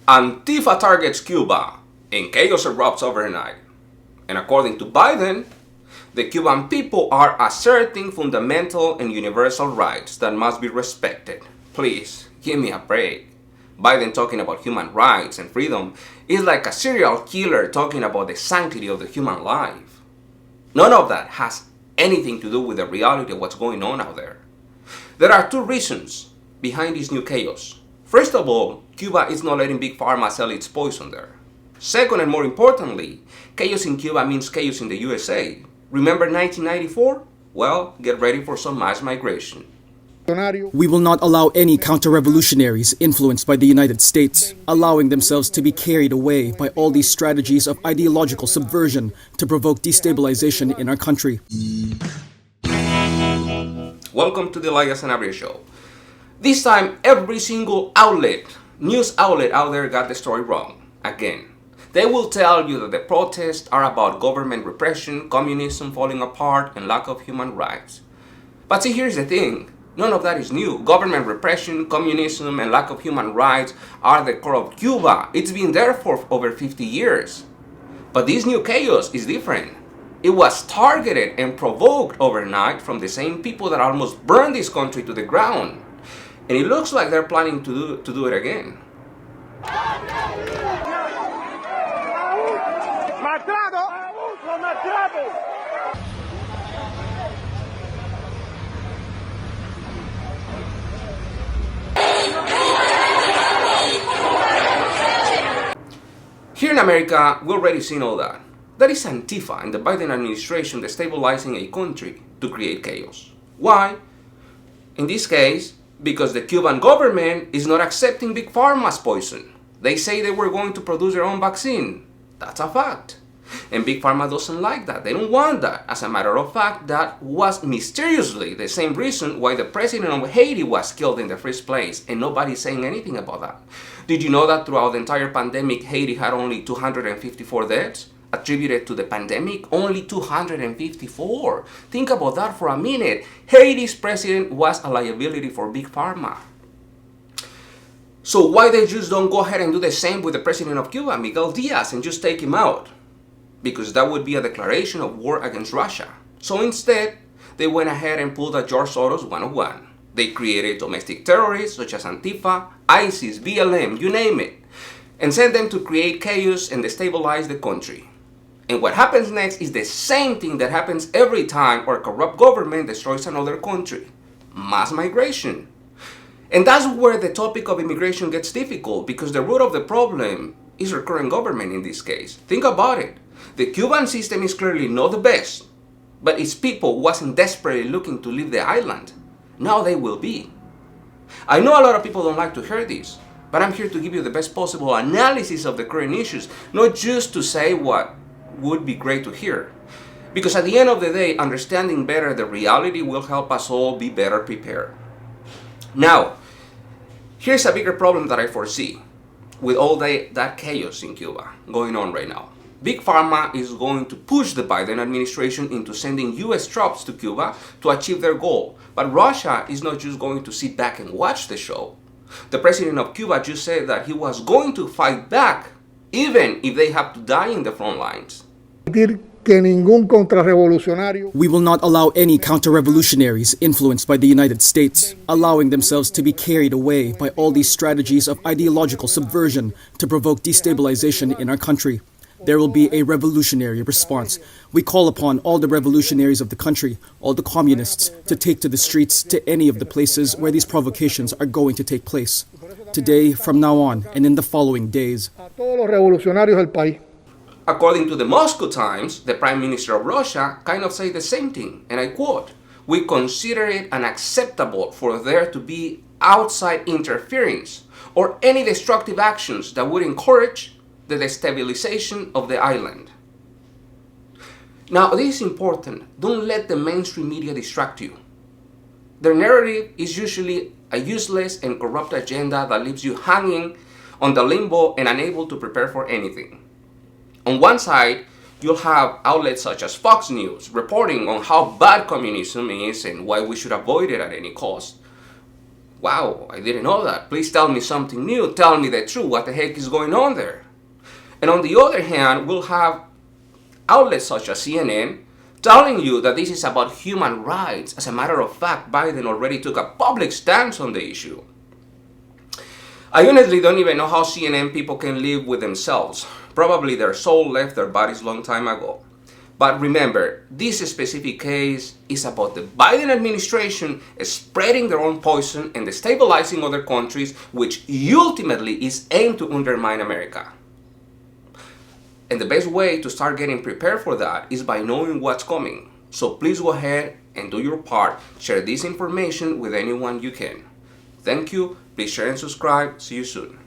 Antifa targets Cuba and chaos erupts overnight. And according to Biden, the Cuban people are asserting fundamental and universal rights that must be respected. Please, give me a break. Biden talking about human rights and freedom is like a serial killer talking about the sanctity of the human life. None of that has anything to do with the reality of what's going on out there. There are two reasons behind this new chaos. First of all, Cuba is not letting Big Pharma sell its poison there. Second, and more importantly, chaos in Cuba means chaos in the USA. Remember 1994? Well, get ready for some mass migration. We will not allow any counter-revolutionaries influenced by the United States, allowing themselves to be carried away by all these strategies of ideological subversion to provoke destabilization in our country. Welcome to the Elias Sanabria Show. This time, every single news outlet out there got the story wrong. Again, they will tell you that the protests are about government repression, communism falling apart, and lack of human rights. But see, here's the thing. None of that is new. Government repression, communism, and lack of human rights are the core of Cuba. It's been there for over 50 years. But this new chaos is different. It was targeted and provoked overnight from the same people that almost burned this country to the ground. And it looks like they're planning to do it again. Here in America, we've already seen all that. That is Antifa and the Biden administration destabilizing a country to create chaos. Why? In this case, because the Cuban government is not accepting Big Pharma's poison. They say they were going to produce their own vaccine. That's a fact. And Big Pharma doesn't like that. They don't want that. As a matter of fact, that was mysteriously the same reason why the president of Haiti was killed in the first place, and nobody's saying anything about that. Did you know that throughout the entire pandemic, Haiti had only 254 deaths attributed to the pandemic? Only 254. Think about that for a minute. Haiti's president was a liability for Big Pharma. So why they just don't go ahead and do the same with the president of Cuba, Miguel Diaz, and just take him out? Because that would be a declaration of war against Russia. So instead, they went ahead and pulled a George Soros 101. They created domestic terrorists such as Antifa, ISIS, BLM, you name it, and sent them to create chaos and destabilize the country. And what happens next is the same thing that happens every time our corrupt government destroys another country: mass migration. And that's where the topic of immigration gets difficult, because the root of the problem is our current government in this case. Think about it. The Cuban system is clearly not the best, but its people wasn't desperately looking to leave the island. Now they will be. I know a lot of people don't like to hear this, but I'm here to give you the best possible analysis of the current issues, not just to say what would be great to hear. Because at the end of the day, understanding better the reality will help us all be better prepared. Now, here's a bigger problem that I foresee with all that chaos in Cuba going on right now. Big Pharma is going to push the Biden administration into sending US troops to Cuba to achieve their goal. But Russia is not just going to sit back and watch the show. The president of Cuba just said that he was going to fight back, even if they have to die in the front lines. We will not allow any counter-revolutionaries influenced by the United States, allowing themselves to be carried away by all these strategies of ideological subversion to provoke destabilization in our country. There will be a revolutionary response. We call upon all the revolutionaries of the country, all the communists, to take to the streets to any of the places where these provocations are going to take place. Today, from now on, and in the following days. According to the Moscow Times, the Prime Minister of Russia kind of said the same thing, and I quote, "We consider it unacceptable for there to be outside interference or any destructive actions that would encourage the destabilization of the island." Now, this is important. Don't let the mainstream media distract you. Their narrative is usually a useless and corrupt agenda that leaves you hanging on the limbo and unable to prepare for anything. On one side, you'll have outlets such as Fox News reporting on how bad communism is and why we should avoid it at any cost. Wow, I didn't know that. Please tell me something new. Tell me the truth. What the heck is going on there? And on the other hand, we'll have outlets such as CNN telling you that this is about human rights. As a matter of fact, Biden already took a public stance on the issue. I honestly don't even know how CNN people can live with themselves. Probably their soul left their bodies long time ago. But remember, this specific case is about the Biden administration spreading their own poison and destabilizing other countries, which ultimately is aimed to undermine America. And the best way to start getting prepared for that is by knowing what's coming. So please go ahead and do your part. Share this information with anyone you can. Thank you. Please share and subscribe. See you soon.